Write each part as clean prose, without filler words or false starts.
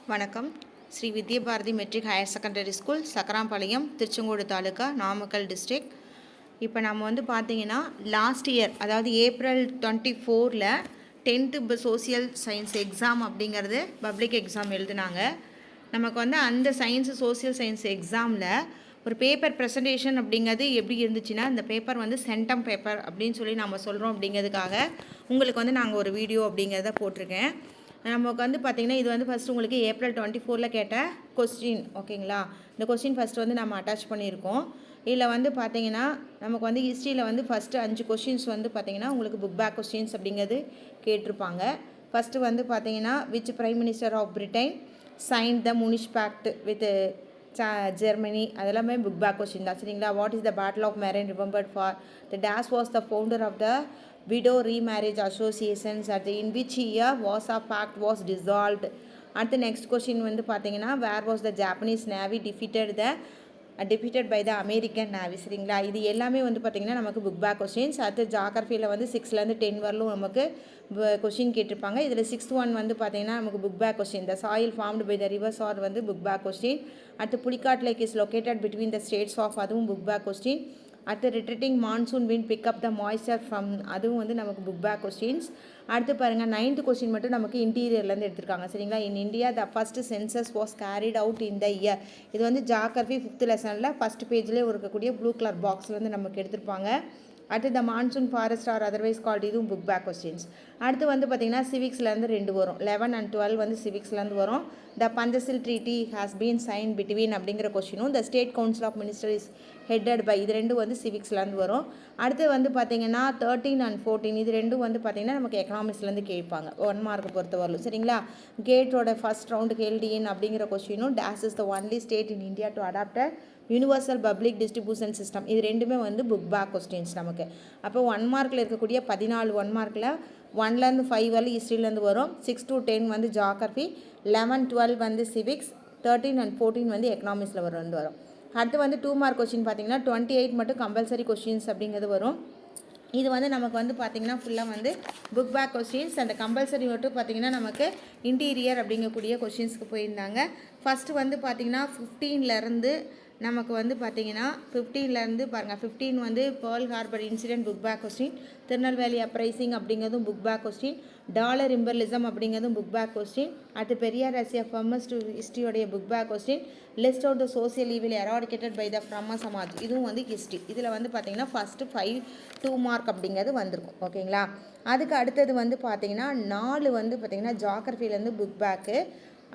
வணக்கம். Shri Vidyabharathi matric higher secondary school, Chakkarampalayam, Tiruchengode taluka, Namakkal district. இப்போ நம்ம பார்த்தீங்கன்னா லாஸ்ட் இயர், அதாவது ஏப்ரல் 24ல் 10th சோசியல் சயின்ஸ் எக்ஸாம் அப்படிங்கிறது பப்ளிக் எக்ஸாம் எழுதுனாங்க. நமக்கு அந்த சயின்ஸு சோசியல் சயின்ஸ் எக்ஸாமில் ஒரு பேப்பர் ப்ரெசன்டேஷன் அப்படிங்கிறது எப்படி இருந்துச்சுன்னா, இந்த பேப்பர் சென்டம் பேப்பர் அப்படின்னு சொல்லி நம்ம சொல்கிறோம். அப்படிங்கிறதுக்காக உங்களுக்கு நாங்கள் ஒரு வீடியோ அப்படிங்கிறத போட்டிருக்கேன். நமக்கு பார்த்திங்கன்னா இது ஃபஸ்ட்டு உங்களுக்கு ஏப்ரல் 24ல் கேட்ட கொஸ்டின், ஓகேங்களா. இந்த கொஸ்டின் ஃபஸ்ட்டு நம்ம அட்டாச் பண்ணியிருக்கோம். இதில் பார்த்திங்கன்னா நமக்கு ஹிஸ்ட்ரியில் ஃபஸ்ட்டு 5 கொஸ்டின்ஸ் பார்த்திங்கன்னா உங்களுக்கு புக் பேக் கொஸ்டின்ஸ் அப்படிங்கிறது கேட்டிருப்பாங்க. ஃபஸ்ட்டு பார்த்திங்கன்னா which prime minister of Britain sign the Munich pact with Germany, அதெல்லாமே புக் பேக் கொஸ்டின் தான், சரிங்களா. What is the battle of Marne remembered for the dash was the founder of the widow remarriage associations at in which year was a pact was dissolved. At the next question பார்த்தீங்கன்னா where was the Japanese navy defeated by the American navy, சரிங்களா. இது எல்லாமே பார்த்தீங்கன்னா நமக்கு book back questions. அடுத்து ஜாகிரஃபியில் 6லேருந்து 10 வரலும் நமக்கு question கேட்டிருப்பாங்க. இதில் 6th ஒன் பார்த்தீங்கன்னா நமக்கு book back question. The soil formed by the rivers are book back question. அடுத்து Pulicat lake is located between the states of, அதுவும் புக் பேக் கொஸ்டின். அடுத்து retreating monsoon wind pick up the moisture from, அதுவும் நமக்கு book back questions. அடுத்து பாருங்கள் 9th question மட்டும் நமக்கு இன்டீரியர்லேருந்து எடுத்திருக்காங்க, சரிங்களா. In India the first census was carried out in the year. இது ஜாகிரஃபி 5th லெசனில் ஃபஸ்ட் பேஜ்லேயே இருக்கக்கூடிய ப்ளூ கலர் பாக்ஸ்லேருந்து நமக்கு எடுத்திருப்பாங்க. அடுத்து த monsoon forest or otherwise called, இதுவும் புக் பேக் கொஸ்டின்ஸ். அடுத்து பார்த்திங்கன்னா சிவிக்ஸ்லேருந்து 2 வரும். 11 and 12 சிவிக்ஸ்லேருந்து வரும். The Panchsheel treaty has been sign between அப்படிங்கிற கொஸ்டினும் the state council of minister is headed by, இது ரெண்டும் சிவிக்ஸ்லேருந்து வரும். அடுத்து பார்த்திங்கன்னா 13 and 14, இது ரெண்டும் பார்த்திங்கன்னா நமக்கு எக்கனாமிக்ஸ்லேருந்து கேட்பாங்க 1 மார்க் பொறுத்த வரலும், சரிங்களா. கேட்டோட ஃபஸ்ட் ரவுண்டு கேள்டியின் அப்படிங்கிற கொஸ்டினும் டேஸ் is the only state in India to adopt universal public distribution system, இது ரெண்டுமே புக் பேக் கொஸ்டின்ஸ் நமக்கு. அப்போ 1 மார்க்கில் இருக்கக்கூடிய 14 1 மார்க்கில் 1லேருந்து 5 வரலும் ஹிஸ்ட்ரிலேருந்து வரும். 6 to 10 ஜாகிரஃபி, 11 12 சிவிக்ஸ், 13 and 14 எக்கனாமிக்ஸில் வரும். அடுத்து 2 மார்க் கொஸ்டின் பார்த்திங்கன்னா 28 மட்டும் கம்பல்சரி கொஸ்டின்ஸ் அப்படிங்கிறது வரும். இது நமக்கு பார்த்திங்கன்னா ஃபுல்லாக புக் பேக் கொஸ்டின்ஸ். அந்த கம்பல்சரி மட்டும் பார்த்திங்கன்னா நமக்கு இன்டீரியர் அப்படிங்கக்கூடிய கொஸ்டின்ஸ்க்கு போயிருந்தாங்க. ஃபஸ்ட்டு பார்த்திங்கன்னா 15லேருந்து நமக்கு பார்த்திங்கன்னா 15லேருந்து பாருங்கள், 15 Pearl Harbour incident book back question, Tirunelveli uprising அப்படிங்கிறதும் book back question, dollar imperialism அப்படிங்கிறதும் புக் பேக் கொஸ்டின். அடுத்து பெரியார் ரஷ்யா ஃபர்மஸ்ட் ஹிஸ்ட்ரியோடைய book back question, list out the social evil eradicated by the Brahmo Samaj, இதுவும் ஹிஸ்ட்ரி. இதில் பார்த்திங்கன்னா ஃபஸ்ட்டு 5 2 மார்க் அப்படிங்கிறது வந்திருக்கும், ஓகேங்களா. அதுக்கு அடுத்தது பார்த்திங்கன்னா 4 பார்த்திங்கன்னா ஜாகிரஃபிலேருந்து புக் பேக்கு.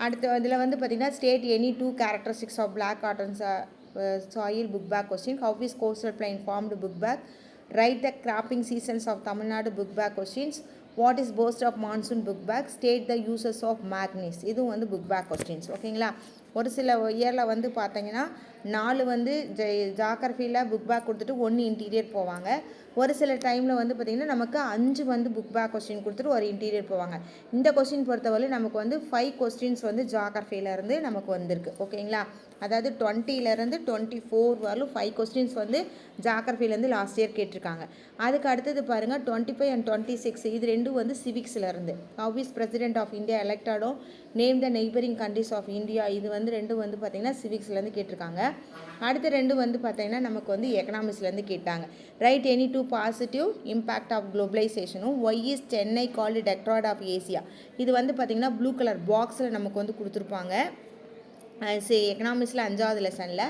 அடுத்து அதில் பார்த்திங்கன்னா state any 2 characteristics of black cotton soil book back question. How is coastal plain formed book back. Write the cropping seasons of Tamil Nadu book back questions. What is post of monsoon book back. State the uses of manganese, இதுவும் book back questions, ஓகேங்களா. ஒரு சில இயரில் பார்த்தீங்கன்னா 4 ஜாகிரஃபியில் book back கொடுத்துட்டு 1 interior போவாங்க. ஒரு சில டைமில் பார்த்திங்கன்னா நமக்கு 5 புக் பேக் கொஸ்டின் கொடுத்துட்டு ஒரு இன்டீரியர் போவாங்க. இந்த கொஸ்டின் பொறுத்தவரை நமக்கு 5 கொஸ்டின்ஸ் ஜாகிரஃபியிலேருந்து நமக்கு வந்திருக்கு, ஓகேங்களா. அதாவது 20லேருந்து 24 வரலும் 5 கொஸ்டின்ஸ் ஜாகிரஃபிலேருந்து லாஸ்ட் இயர் கேட்டிருக்காங்க. அதுக்கு அடுத்தது பாருங்கள் 25 and 26, இது ரெண்டும் சிவிக்ஸ்லேருந்து. How is President of India elected, name the neighbouring countries of India, இது ரெண்டும் பார்த்திங்கன்னா சிவிக்ஸ்லேருந்து கேட்டிருக்காங்க. அடுத்த 2 பார்த்திங்கன்னா நமக்கு எக்கனாமிக்ஸ்லேருந்து கேட்டாங்க. Write any 2 positive impact of குளோபலைசேஷனும் why is Chennai called Detroit of Asia, இது பார்த்திங்கன்னா ப்ளூ கலர் பாக்ஸில் நமக்கு கொடுத்துருப்பாங்க எக்கனாமிக்ஸில் 5வது லெசனில்.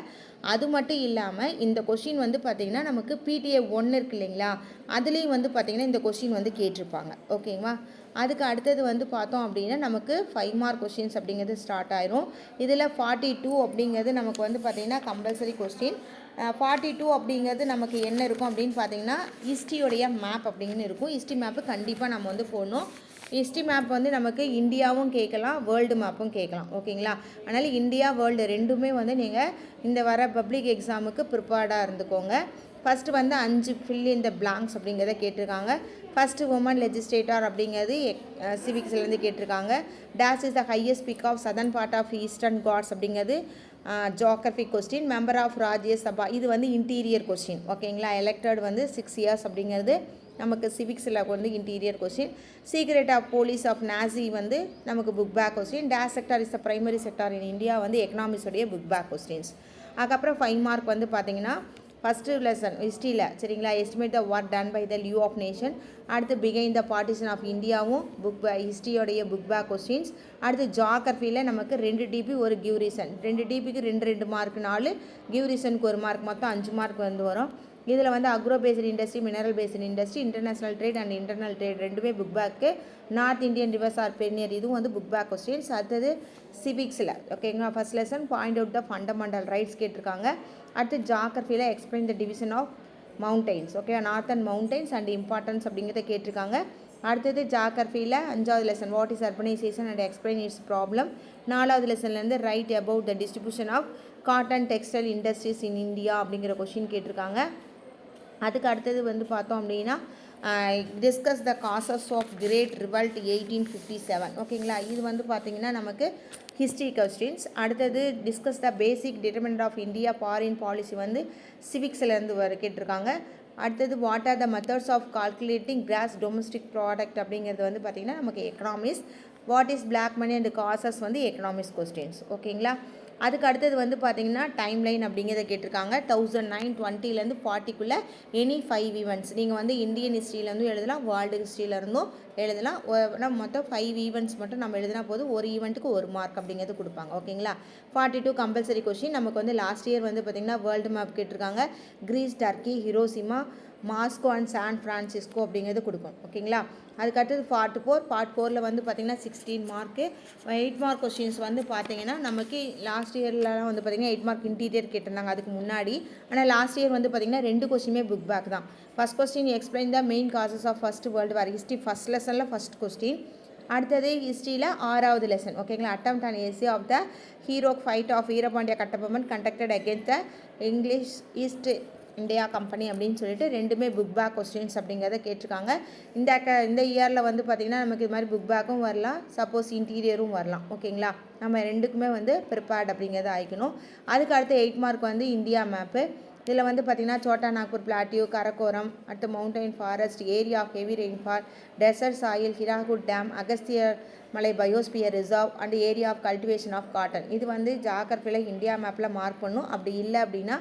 அது மட்டும் இல்லாமல் இந்த கொஷின் பார்த்திங்கன்னா நமக்கு PTA 1 இருக்கு இல்லைங்களா, அதுலேயும் பார்த்திங்கன்னா இந்த கொஷின் கேட்டிருப்பாங்க, ஓகேங்களா. அதுக்கு அடுத்தது பார்த்தோம் அப்படின்னா நமக்கு 5 மார்க் கொஷின்ஸ் அப்படிங்கிறது ஸ்டார்ட் ஆயிரும். இதில் 42 அப்படிங்கிறது நமக்கு பார்த்திங்கன்னா கம்பல்சரி கொஸ்டின். 42 அப்படிங்கிறது நமக்கு என்ன இருக்கும் அப்படின்னு பார்த்திங்கன்னா ஹிஸ்ட்ரியோடைய மேப் அப்படிங்கன்னு இருக்கும். ஹிஸ்ட்ரி மேப்பு கண்டிப்பாக நம்ம போடணும். ஹிஸ்ட்ரி மேப் நமக்கு இந்தியாவும் கேட்கலாம், வேர்ல்டு மேப்பும் கேட்கலாம், ஓகேங்களா. அதனால் இந்தியா வேர்ல்டு ரெண்டுமே நீங்கள் இந்த வர பப்ளிக் எக்ஸாமுக்கு ப்ரிப்பேர்டாக இருந்துக்கோங்க. First 5 fill in the blanks அப்படிங்கிறத கேட்டிருக்காங்க. ஃபஸ்ட்டு உமன் லெஜிஸ்லேட்டர் அப்படிங்கிறது சிவிக்ஸ்லேருந்து கேட்டிருக்காங்க. டேஸ் is the highest peak of southern part of eastern ghats அப்படிங்கிறது geographic question. Member of Rajya Sabha, இது இன்டீரியர் கொஸ்டின், ஓகேங்களா. எலெக்டட் 6 years அப்படிங்கிறது நமக்கு சிவிக்ஸில் வந்து interior question. Secret of police of Nazi வந்து நமக்கு book back question. Dash sector is the primary sector in India வந்து எக்கனாமிக்ஸோடைய புக் பேக் கொஸ்டின்ஸ். அதுக்கப்புறம் 5 மார்க் வந்து பார்த்தீங்கன்னா ஃபஸ்ட்டு லெசன் ஹிஸ்ட்ரியில் சரிங்களா, estimate the work done by the league of nation. அடுத்து பிகைன் த பார்ட்டிஷன் ஆஃப் இந்தியாவும் புக் ஹிஸ்ட்ரியோடைய புக் பேக் கொஸ்டின்ஸ். அடுத்து ஜாகிரஃபியில் நமக்கு 2 டிபி ஒரு கிவ் ரீசன், 2 டிபிக்கு 2 மார்க், 4 கிவ் ரீசனுக்கு 1 மார்க், மொத்தம் 5 மார்க் வந்து வரும். இதில் வந்து agro based industry, mineral based industry, international trade and internal trade ரெண்டுமே book back. North Indian rivers are perennial இதுவும் வந்து புக் பேக் கொஸ்டின்ஸ். அடுத்தது சிவிக்ஸில் ஓகேங்களா, first lesson point out the fundamental rights கேட்டிருக்காங்க. அடுத்து ஜாகிரஃபியில் explain the division of mountains okay, northern mountains and importance அப்படிங்கிறத கேட்டிருக்காங்க. அடுத்தது ஜாகிரஃபியில் 5வது lesson what is urbanisation and explain its problem. 4வது லெசன்லேருந்து write about the distribution of cotton textile industries in India அப்படிங்கிற கொஷின் கேட்டிருக்காங்க. அதுக்கு அடுத்தது வந்து பார்த்தோம் அப்படின்னா discuss the causes of great revolt 1857 ஓகேங்களா, இது வந்து பார்த்திங்கன்னா நமக்கு ஹிஸ்ட்ரி கொஸ்டின்ஸ். அடுத்தது discuss the basic determinant of India foreign policy வந்து சிவிக்ஸ்லேருந்து கேட்டிருக்காங்க. அடுத்தது what are the methods of calculating gross domestic product அப்படிங்கிறது வந்து பார்த்திங்கன்னா நமக்கு economics. What is black money and causes வந்து எக்கனாமிக்ஸ் கொஸ்டின்ஸ் ஓகேங்களா. அதுக்கு அடுத்தது வந்து பார்த்திங்கன்னா டைம் லைன் அப்படிங்கிறத கேட்டிருக்காங்க. 1920 40க்குள்ளே எனி 5 ஈவெண்ட்ஸ் நீங்கள் வந்து இந்தியன் ஹிஸ்ட்ரியிலேருந்தும் எழுதலாம், வேர்ல்டு ஹிஸ்ட்ரியிலேருந்தும் எழுதலாம். மொத்தம் 5 ஈவெண்ட்ஸ் மட்டும் நம்ம எழுதினா போதும், ஒரு ஈவெண்ட்டுக்கு 1 மார்க் அப்படிங்கிறது கொடுப்பாங்க ஓகேங்களா. 42 கம்பல்சரி கொஷின். நமக்கு வந்து லாஸ்ட் இயர் வந்து பார்த்திங்கன்னா வேர்ல்டு மேப் கேட்டிருக்காங்க. Greece, Turkey, Hiroshima, Moscow and San Francisco அப்படிங்கிறது கொடுக்கும் ஓகேங்களா. அதுக்கடுத்தது பார்ட் 4 வந்து பார்த்திங்கன்னா 16 மார்க்கு. 8 மார்க் கொஸ்டின்ஸ் வந்து பார்த்திங்கன்னா நமக்கு லாஸ்ட் இயர்லாம் வந்து பார்த்திங்கன்னா 8 மார்க் இன்டீரியர் கேட்டிருந்தாங்க அதுக்கு முன்னாடி. ஆனால் லாஸ்ட் இயர் வந்து பார்த்திங்கன்னா 2 கொஸ்டினுமே புக் பேக் தான். First question explain the main causes of first world war history first லெசனில் ஃபஸ்ட் கொஸ்டின். அடுத்தது ஹிஸ்ட்ரியில் 6வது லெசன் ஓகேங்களா, attempt and essay of the heroic fight of Veerapandiya Kattabomman conducted against the English East India Company அப்படின்னு சொல்லிட்டு ரெண்டுமே book back questions அப்படிங்கிறத கேட்டிருக்காங்க. இந்த இயரில் வந்து பார்த்திங்கன்னா நமக்கு இது மாதிரி புக் பேக்கும் வரலாம், சப்போஸ் இன்டீரியரும் வரலாம் ஓகேங்களா. நம்ம ரெண்டுக்குமே வந்து ப்ரிப்பேர்ட் அப்படிங்கிறத ஆயிக்கணும். அதுக்கு அடுத்து 8 மார்க் வந்து இந்தியா மேப்பு. இதில் வந்து பார்த்திங்கன்னா சோட்டா நாக்பூர் பிளாட்டியூ, கரக்கோரம், அடுத்து mountain forest, area of heavy rainfall, desert soil, Hirakud dam, Agasthiyar Malai biosphere reserve and area of cultivation of cotton. இது வந்து ஜாகிரஃபியில் இந்தியா மேப்பில் மார்க் பண்ணும். அப்படி இல்லை அப்படின்னா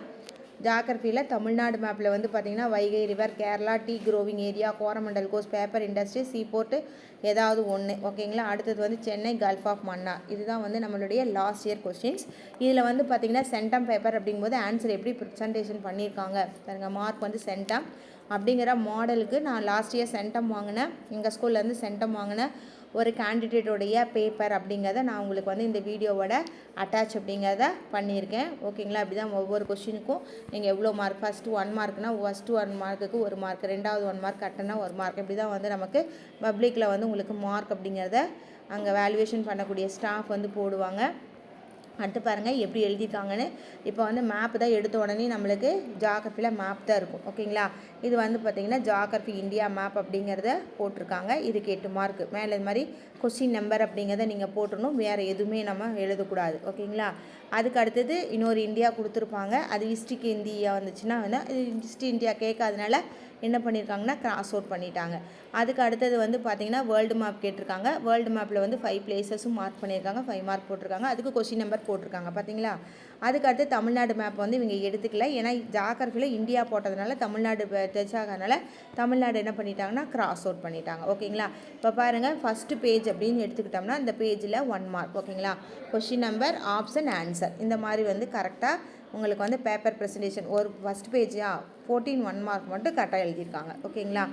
ஜாகிரஃபியில் தமிழ்நாடு மேப்பில் வந்து பார்த்திங்கன்னா Vaigai river, Kerala, tea growing area, Coromandel coast, paper industry, seaport ஏதாவது ஒன்று ஓகேங்களா. அடுத்தது வந்து சென்னை, கல்ஃப் ஆஃப் மன்னார். இதுதான் வந்து நம்மளுடைய லாஸ்ட் இயர் கொஸ்டின்ஸ். இதில் வந்து பார்த்திங்கன்னா சென்டம் பேப்பர் அப்படிங்கும்போது ஆன்சர் எப்படி ப்ரெசன்டேஷன் பண்ணியிருக்காங்க பாருங்கள். மார்க் வந்து சென்டம் அப்படிங்கிற மாடலுக்கு நான் லாஸ்ட் இயர் சென்டம் வாங்கினேன், எங்கள் ஸ்கூல்லேருந்து சென்டம் வாங்கினேன் ஒரு கேண்டிடேட்டோடைய பேப்பர் அப்படிங்கிறத நான் உங்களுக்கு வந்து இந்த வீடியோவோட அட்டாச் அப்படிங்கிறத பண்ணியிருக்கேன் ஓகேங்களா. அப்படி தான் ஒவ்வொரு கொஸ்டினுக்கும் நீங்கள் எவ்வளோ மார்க், ஃபஸ்ட்டு 1 மார்க்னால் ஃபஸ்ட்டு 1 மார்க்குக்கு 1 மார்க், ரெண்டாவது 1 மார்க் கட்டனா 1 மார்க், இப்படி தான் வந்து நமக்கு பப்ளிக்கில் வந்து உங்களுக்கு மார்க் அப்படிங்கிறத அங்கே வேல்யூவேஷன் பண்ணக்கூடிய ஸ்டாஃப் வந்து போடுவாங்க. அடுத்து பாருங்கள் எப்படி எழுதியிருக்காங்கன்னு. இப்போ வந்து மேப் தான் எடுத்த உடனே நம்மளுக்கு ஜாகிரஃபியில் மேப் தான் இருக்கும் ஓகேங்களா. இது வந்து பார்த்திங்கன்னா ஜாகிரஃபி இந்தியா மேப் அப்படிங்கிறத போட்டிருக்காங்க. இதுக்கு 8 மார்க். மேலே இது மாதிரி கொஸ்டின் நம்பர் அப்படிங்கிறத நீங்கள் போட்டுடணும், வேறு எதுவுமே நம்ம எழுதக்கூடாது ஓகேங்களா. அதுக்கு அடுத்தது இன்னொரு இந்தியா கொடுத்துருப்பாங்க, அது ஹிஸ்ட்ரிக்கு இந்தியா வந்துச்சுன்னா வந்து ஹிஸ்ட்ரி இந்தியா கேட்காதனால என்ன பண்ணியிருக்காங்கன்னா கிராஸ் அவுட் பண்ணிட்டாங்க. அதுக்கு அடுத்தது வந்து பார்த்திங்கன்னா வேர்ல்டு மேப் கேட்டிருக்காங்க. வேர்ல்டு மேப்பில் வந்து 5 பிளேசஸும் மார்க் பண்ணியிருக்காங்க, 5 மார்க் போட்டிருக்காங்க. அதுக்கு கொஸ்டின் நம்பர் போட்டிருக்காங்க பார்த்தீங்களா. அதுக்கு அடுத்து தமிழ்நாடு மேப் வந்து இவங்க எடுத்துக்கல, ஏன்னா ஜாகிரஃபியில் இந்தியா போட்டதுனால தமிழ்நாடு டச் ஆகிறதுனால தமிழ்நாடு என்ன பண்ணிட்டாங்கன்னா கிராஸ் அவுட் பண்ணிட்டாங்க ஓகேங்களா. இப்போ பாருங்கள் ஃபஸ்ட்டு பேஜ் அப்படின்னு எடுத்துக்கிட்டோம்னா இந்த பேஜில் 1 மார்க் ஓகேங்களா. கொஸ்டின் நம்பர், ஆப்ஷன், ஆன்சர் இந்த மாதிரி வந்து கரெக்டாக உங்களுக்கு வந்து பேப்பர் ப்ரெசன்டேஷன் ஒரு ஃபஸ்ட் பேஜா 14 1 மார்க் மட்டும் கரெக்டாக எழுதியிருக்காங்க ஓகேங்களா.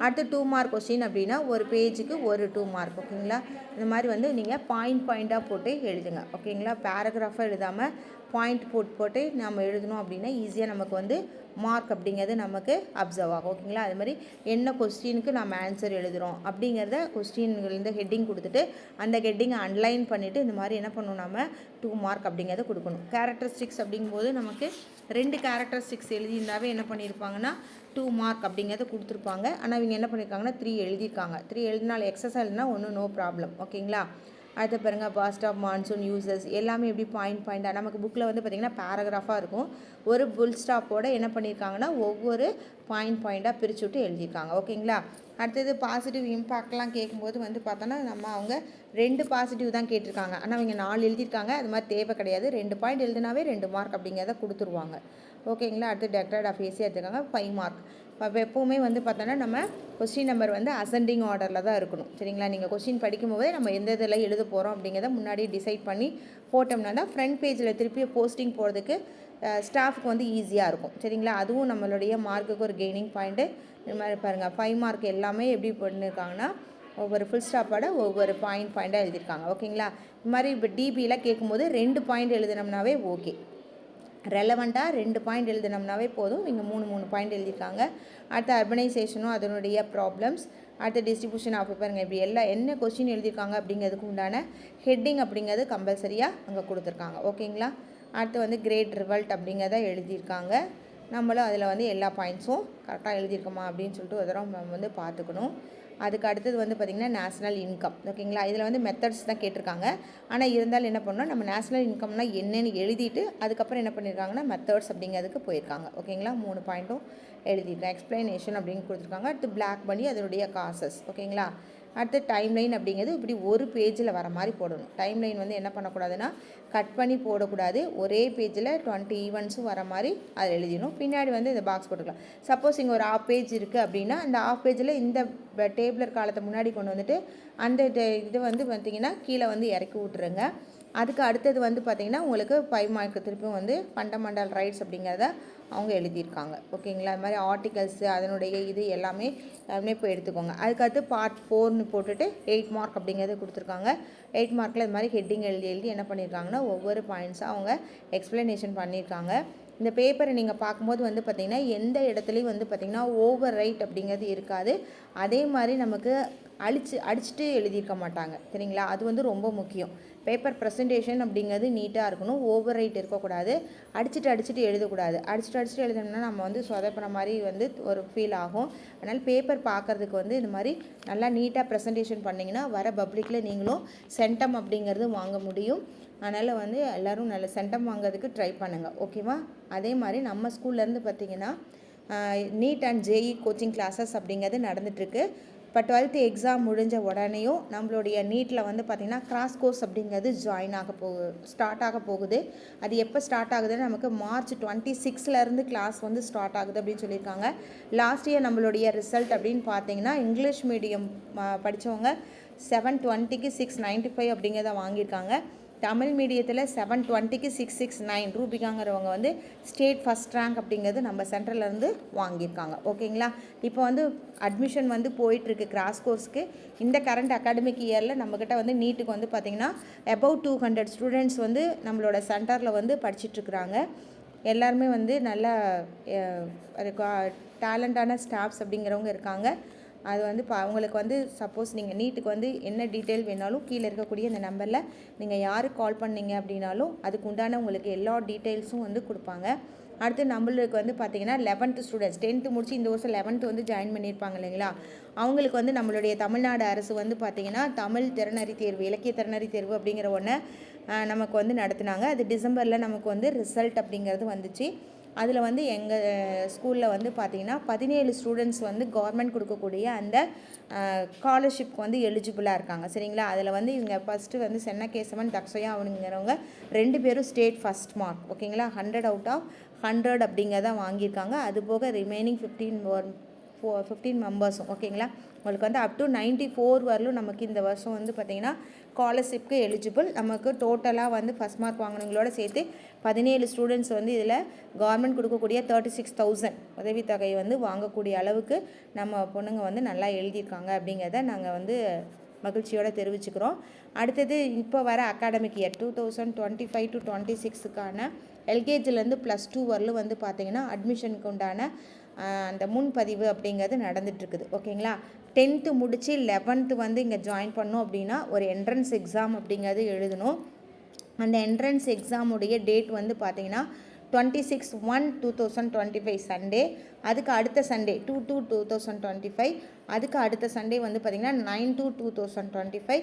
அடுத்து 2 மார்க் கொஸ்டின் அப்படின்னா ஒரு பேஜுக்கு ஒரு 2 மார்க் ஓகேங்களா. இந்த மாதிரி வந்து நீங்கள் பாயிண்ட்டாக போட்டு எழுதுங்க ஓகேங்களா. பேராகிராஃபாக எழுதாமல் பாயிண்ட் போட்டு நம்ம எழுதணும் அப்படின்னா ஈஸியாக நமக்கு வந்து மார்க் அப்படிங்கிறது நமக்கு அப்சர்வ் ஆகும் ஓகேங்களா. அது மாதிரி என்ன கொஸ்டினுக்கு நம்ம ஆன்சர் எழுதுகிறோம் அப்படிங்கிறத கொஸ்டின்லேருந்து ஹெட்டிங் கொடுத்துட்டு அந்த ஹெட்டிங்கை அன்லைன் பண்ணிவிட்டு இந்த மாதிரி என்ன பண்ணணும், நம்ம 2 மார்க் அப்படிங்கிறத கொடுக்கணும். கேரக்டரிஸ்டிக்ஸ் அப்படிங்கும்போது நமக்கு 2 கேரக்டரிஸ்டிக்ஸ் எழுதியிருந்தாவே என்ன பண்ணியிருப்பாங்கன்னா 2 மார்க் அப்படிங்கிறத கொடுத்துருப்பாங்க. ஆனால் இவங்க என்ன பண்ணியிருக்காங்கன்னா 3 எழுதியிருக்காங்க. 3 எழுதினாலும் எக்ஸஸ் எழுதினா ஒன்றும் நோ ப்ராப்ளம் ஓகேங்களா. அடுத்து பாருங்கள் பாஸ்ட் ஆஃப் மான்சூன் யூசஸ் எல்லாமே எப்படி பாயிண்டாக நமக்கு புக்கில் வந்து பார்த்திங்கன்னா பேராகிராஃபாக இருக்கும். ஒரு புல் ஸ்டாப்போட என்ன பண்ணியிருக்காங்கன்னா ஒவ்வொரு பாயிண்டாக பிரித்து விட்டு எழுதியிருக்காங்க. ஓகேங்களா. அடுத்தது பாசிட்டிவ் இம்பேக்ட்லாம் கேட்கும்போது வந்து பார்த்தோன்னா அவங்க 2 பாசிட்டிவ் தான் கேட்டிருக்காங்க. ஆனால் அவங்க 4 எழுதியிருக்காங்க. அது மாதிரி தேவை கிடையாது. 2 பாயிண்ட் எழுதினாவே 2 மார்க் அப்படிங்கிறத கொடுத்துருவாங்க. ஓகேங்களா. அடுத்து டெக்ரேட் ஆஃப் ஏசி எடுத்துருக்காங்க 5 மார்க். இப்போ எப்போவுமே வந்து பார்த்தோன்னா நம்ம கொஸ்டின் நம்பர் வந்து அசெண்டிங் ஆர்டரில் தான் இருக்கணும். சரிங்களா. நீங்கள் கொஸ்டின் படிக்கும்போதே நம்ம எந்த இதில் எழுத போகிறோம் அப்படிங்கிறத முன்னாடியே டிசைட் பண்ணி போட்டோம்னா தான் ஃப்ரண்ட் பேஜில் திருப்பி போஸ்டிங் போகிறதுக்கு ஸ்டாஃப்க்கு வந்து ஈஸியாக இருக்கும். சரிங்களா. அதுவும் நம்மளுடைய மார்க்குக்கு ஒரு கெய்னிங் பாயிண்ட்டு. இது மாதிரி பாருங்கள் 5 மார்க் எல்லாமே எப்படி பண்ணியிருக்காங்கன்னா ஒவ்வொரு ஃபுல் ஸ்டாப்போட ஒவ்வொரு பாயிண்டாக எழுதியிருக்காங்க. ஓகேங்களா. இது மாதிரி இப்போ டிபியில் கேட்கும்போது 2 பாயிண்ட் எழுதினோம்னாவே ஓகே. ரெலவெண்ட்டாக 2 பாயிண்ட் எழுதினோம்னாவே போதும். இங்கே 3 பாயிண்ட் எழுதியிருக்காங்க. அடுத்து அர்பனைசேஷனும் அதனுடைய ப்ராப்ளம்ஸ். அடுத்து டிஸ்ட்ரிபியூஷன் ஆஃப் பாருங்கள் இப்படி என்ன கொஸ்டின் எழுதியிருக்காங்க அப்படிங்கிறதுக்கு உண்டான ஹெட்டிங் அப்படிங்கிறது கம்பல்சரியாக அங்கே கொடுத்துருக்காங்க. ஓகேங்களா. அடுத்து வந்து கிரேட் ரிவல்ட் அப்படிங்கிறத எழுதியிருக்காங்க. நம்மளும் அதில் வந்து எல்லா பாயிண்ட்ஸும் கரெக்டாக எழுதியிருக்கோமா அப்படின்னு சொல்லிட்டு ஒரு தடவை நம்ம வந்து பார்த்துக்கணும். அதுக்கு அடுத்தது வந்து பார்த்திங்கன்னா நேஷ்னல் இன்கம். ஓகேங்களா. இதில் வந்து மெத்தட்ஸ் தான் கேட்டிருக்காங்க. ஆனால் இருந்தாலும் என்ன பண்ணோம் நம்ம நேஷ்னல் இன்கம்னா என்னென்னு எழுதிட்டு அதுக்கப்புறம் என்ன பண்ணியிருக்காங்கன்னா மெத்தட்ஸ் அப்படிங்கிறதுக்கு போயிருக்காங்க. ஓகேங்களா. 3 பாயிண்ட்டும் எழுதிட்டேன். எக்ஸ்பிளனேஷன் அப்படின்னு கொடுத்துருக்காங்க. அடுத்து பிளாக் பண்ணி அதனுடைய காசஸ். ஓகேங்களா. அடுத்து டைம்லைன் அப்படிங்கிறது இப்படி ஒரு பேஜில் வர மாதிரி போடணும். டைம்லைன் வந்து என்ன பண்ணக்கூடாதுன்னா கட் பண்ணி போடக்கூடாது. ஒரே பேஜில் 20 ஈவெண்ட்ஸும் வர மாதிரி அதில் எழுதிடணும். பின்னாடி வந்து இந்த பாக்ஸ் போட்டுக்கலாம். சப்போஸ் இங்கே ஒரு ½ பேஜ் இருக்குது அப்படின்னா அந்த ½ பேஜில் இந்த டேபிளர் காலத்தை முன்னாடி கொண்டு வந்துட்டு அந்த இது வந்து பார்த்திங்கன்னா கீழே வந்து இறக்கி விட்ருங்க. அதுக்கு அடுத்தது வந்து பார்த்திங்கன்னா உங்களுக்கு 5 மார்க்கு திருப்பியும் வந்து ஃபண்டமெண்டல் ரைட்ஸ் அப்படிங்கிறத அவங்க எழுதியிருக்காங்க. ஓகேங்களா. அது மாதிரி ஆர்டிகல்ஸு அதனுடைய இது எல்லாமே இப்போ எடுத்துக்கோங்க. அதுக்கடுத்து பார்ட் 4ன்னு போட்டுட்டு 8 மார்க் அப்படிங்கிறது கொடுத்துருக்காங்க. 8 மார்க்கில் இது மாதிரி ஹெட்டிங் எழுதி என்ன பண்ணியிருக்காங்கன்னா ஒவ்வொரு பாயிண்ட்ஸாக அவங்க எக்ஸ்ப்ளனேஷன் பண்ணியிருக்காங்க. இந்த பேப்பரை நீங்கள் பார்க்கும்போது வந்து பார்த்திங்கன்னா எந்த இடத்துலையும் வந்து பார்த்திங்கன்னா ஓவர் ரைட் அப்படிங்கிறது இருக்காது. அதே மாதிரி நமக்கு அடிச்சுட்டு எழுதியிருக்க மாட்டாங்க. சரிங்களா. அது வந்து ரொம்ப முக்கியம். பேப்பர் ப்ரெசன்டேஷன் அப்படிங்கிறது நீட்டாக இருக்கணும். ஓவர் ரைட் இருக்கக்கூடாது. அடிச்சுட்டு எழுதக்கூடாது. அடிச்சுட்டு எழுதணும்னா நம்ம வந்து சொதப்புற மாதிரி வந்து ஒரு ஃபீல் ஆகும். அதனால் பேப்பர் பார்க்குறதுக்கு வந்து இந்த மாதிரி நல்லா நீட்டாக ப்ரெசன்டேஷன் பண்ணிங்கன்னா வர பப்ளிக்கில் நீங்களும் சென்டம் அப்படிங்கிறது வாங்க முடியும். அதனால் வந்து எல்லோரும் நல்ல சென்டம் வாங்கிறதுக்கு ட்ரை பண்ணுங்கள். ஓகேவா. அதே மாதிரி நம்ம ஸ்கூல்லேருந்து பார்த்திங்கன்னா NEET and JEE coaching classes அப்படிங்கிறது நடந்துகிட்ருக்கு. இப்போ 12th எக்ஸாம் முடிஞ்ச உடனேயும் நம்மளுடைய நீட்டில் வந்து பார்த்திங்கன்னா கிராஸ் கோர்ஸ் அப்படிங்கிறது ஸ்டார்ட் ஆக போகுது. அது எப்போ ஸ்டார்ட் ஆகுதுன்னு நமக்கு March 26 கிளாஸ் வந்து ஸ்டார்ட் ஆகுது அப்படின்னு சொல்லியிருக்காங்க. லாஸ்ட் இயர் நம்மளுடைய ரிசல்ட் அப்படின்னு பார்த்தீங்கன்னா இங்கிலீஷ் மீடியம் படித்தவங்க 720க்கு 695 அப்படிங்கிறத வாங்கியிருக்காங்க. தமிழ் மீடியத்தில் 720க்கு 669 ரூபிகாங்கிறவங்க வந்து ஸ்டேட் ஃபஸ்ட் ரேங்க் அப்படிங்கிறது நம்ம சென்ட்ரலேருந்து வாங்கியிருக்காங்க. ஓகேங்களா. இப்போ வந்து அட்மிஷன் வந்து போயிட்டுருக்கு கிராஸ் கோர்ஸ்க்கு. இந்த கரண்ட் அகாடமிக் இயரில் நம்மக்கிட்ட வந்து நீட்டுக்கு வந்து பார்த்திங்கன்னா அபவ் 200 ஸ்டூடெண்ட்ஸ் வந்து நம்மளோட சென்டரில் வந்து படிச்சிட்ருக்குறாங்க. எல்லாருமே வந்து நல்லா டேலண்டான ஸ்டாஃப்ஸ் அப்படிங்கிறவங்க இருக்காங்க. அது வந்து அவங்களுக்கு வந்து சப்போஸ் நீங்கள் நீட்டுக்கு வந்து என்ன டீட்டெயில் வேணாலும் கீழே இருக்கக்கூடிய இந்த நம்பரில் நீங்கள் யாருக்கு கால் பண்ணீங்க அப்படின்னாலும் அதுக்கு உண்டான உங்களுக்கு எல்லா டீட்டெயில்ஸும் வந்து கொடுப்பாங்க. அடுத்து நம்மளுக்கு வந்து பார்த்திங்கன்னா 11th ஸ்டூடெண்ட்ஸ் 10th முடிச்சு இந்த வருஷம் 11th வந்து ஜாயின் பண்ணியிருப்பாங்க இல்லைங்களா. அவங்களுக்கு வந்து நம்மளுடைய தமிழ்நாடு அரசு வந்து பார்த்திங்கன்னா தமிழ் திறனறி தேர்வு இலக்கிய திறனறி தேர்வு அப்படிங்கிற ஒன்று நமக்கு வந்து நடத்துனாங்க. அது டிசம்பரில் நமக்கு வந்து ரிசல்ட் அப்படிங்கிறது வந்துச்சு. அதில் வந்து எங்கள் ஸ்கூலில் வந்து பார்த்திங்கன்னா 17 ஸ்டூடெண்ட்ஸ் வந்து கவர்மெண்ட் கொடுக்கக்கூடிய அந்த ஸ்காலர்ஷிப்க்கு வந்து எலிஜிபிளாக இருக்காங்க. சரிங்களா. அதில் வந்து இவங்க ஃபஸ்ட்டு வந்து சென்னகேசவன் தக்ஷயா அவனுங்கிறவங்க 2 பேரும் ஸ்டேட் ஃபஸ்ட் மார்க். ஓகேங்களா. 100 out of 100 அப்படிங்கிறத வாங்கியிருக்காங்க. அதுபோக ரிமைனிங் 15 மெம்பர்ஸும். ஓகேங்களா. உங்களுக்கு வந்து அப் டு 94 வரலும் நமக்கு இந்த வருஷம் வந்து பார்த்திங்கன்னா ஸ்காலர்ஷிப்க்கு எலிஜிபிள். நமக்கு டோட்டலாக வந்து ஃபஸ்ட் மார்க் வாங்கினவங்களோட சேர்த்து 17 ஸ்டூடெண்ட்ஸ் வந்து இதில் கவர்மெண்ட் கொடுக்கக்கூடிய 36,000 உதவித்தொகை வந்து வாங்கக்கூடிய அளவுக்கு நம்ம பொண்ணுங்க வந்து நல்லா எழுதியிருக்காங்க அப்படிங்கிறத நாங்கள் வந்து மகிழ்ச்சியோடு தெரிவிச்சுக்கிறோம். அடுத்தது இப்போ வர அகாடமிக் இயர் 2025 to 26க்கான எல்கேஜிலேருந்து +2 வரலும் வந்து பார்த்திங்கன்னா அட்மிஷனுக்கு உண்டான அந்த முன்பதிவு அப்படிங்கிறது நடந்துகிட்ருக்குது. ஓகேங்களா. 10th முடித்து 11th வந்து இங்கே ஜாயின் பண்ணோம் அப்படின்னா ஒரு என்ட்ரன்ஸ் எக்ஸாம் அப்படிங்கிறது எழுதணும். அந்த என்ட்ரன்ஸ் எக்ஸாமுடைய டேட் வந்து பார்த்திங்கன்னா 26/1/2025 சண்டே. அதுக்கு அடுத்த சண்டே 2/2/2025, அதுக்கு அடுத்த சண்டே வந்து பார்த்திங்கன்னா 9/2/2025,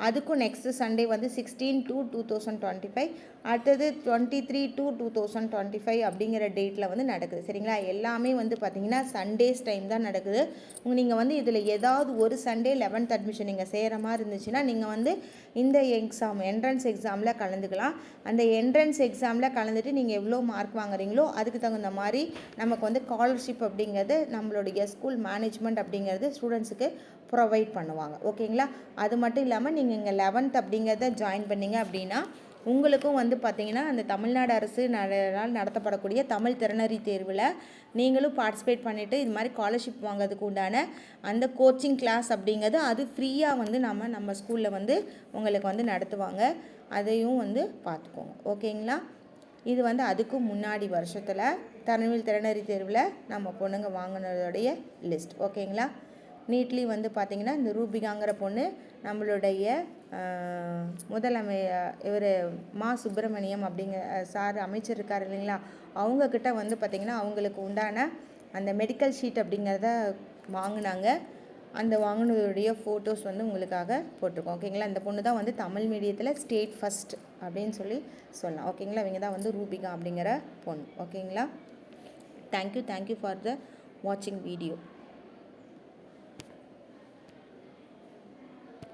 அதுக்கும் நெக்ஸ்ட்டு சண்டே வந்து 16/2/2025, அடுத்தது 23/2/2025 அப்படிங்கிற டேட்டில் வந்து நடக்குது. சரிங்களா? எல்லாமே வந்து பார்த்திங்கன்னா சண்டேஸ் டைம் தான் நடக்குது. நீங்கள் வந்து இதில் ஏதாவது ஒரு சண்டே 11th அட்மிஷன் நீங்கள் செய்கிற மாதிரி இருந்துச்சுன்னா நீங்கள் வந்து இந்த எக்ஸாம் என்ட்ரன்ஸ் எக்ஸாமில் கலந்துக்கலாம். அந்த என்ட்ரன்ஸ் எக்ஸாமில் கலந்துட்டு நீங்கள் எவ்வளோ மார்க் வாங்குறீங்களோ அதுக்கு தகுந்த மாதிரி நமக்கு வந்து ஸ்காலர்ஷிப் அப்படிங்கிறது நம்மளுடைய ஸ்கூல் மேனேஜ்மெண்ட் அப்படிங்கிறது ஸ்டூடெண்ட்ஸுக்கு ப்ரொவைட் பண்ணுவாங்க. ஓகேங்களா? அது மட்டும் இல்லாமல் நீங்கள் இங்கே 11th அப்படிங்கிறத ஜாயின் பண்ணிங்க அப்படின்னா உங்களுக்கும் வந்து பார்த்திங்கன்னா அந்த தமிழ்நாடு அரசு நடத்தப்படக்கூடிய தமிழ் திறனறி தேர்வில் நீங்களும் பார்ட்டிசிபேட் பண்ணிவிட்டு இது மாதிரி ஸ்காலர்ஷிப் வாங்கிறதுக்கு உண்டான அந்த கோச்சிங் கிளாஸ் அப்படிங்கிறது அது ஃப்ரீயாக வந்து நம்ம ஸ்கூலில் வந்து உங்களுக்கு வந்து நடத்துவாங்க. அதையும் வந்து பார்த்துக்கோங்க. ஓகேங்களா? இது வந்து அதுக்கும் முன்னாடி வருஷத்தில் தமிழ் திறனறி தேர்வில் நம்ம பொண்ணுங்க வாங்கினதோடைய லிஸ்ட். ஓகேங்களா? நீட்லி வந்து பார்த்திங்கன்னா இந்த ரூபிகாங்கிற பொண்ணு நம்மளுடைய இவர் மா சுப்பிரமணியம் அப்படிங்கிற சார் அமைச்சர் இருக்கார் இல்லைங்களா, அவங்கக்கிட்ட வந்து பார்த்திங்கன்னா அவங்களுக்கு உண்டான அந்த மெடிக்கல் ஷீட் அப்படிங்கிறத வாங்கினாங்க. அந்த வாங்கினதுடைய ஃபோட்டோஸ் வந்து உங்களுக்காக போட்டிருக்கோம். ஓகேங்களா? இந்த பொண்ணு தான் வந்து தமிழ் மீடியத்தில் ஸ்டேட் ஃபஸ்ட் அப்படின்னு சொல்லலாம். ஓகேங்களா? இவங்க தான் வந்து ரூபிகா அப்படிங்கிற பொண்ணு. ஓகேங்களா? தேங்க்யூ ஃபார் த வாட்சிங் வீடியோ.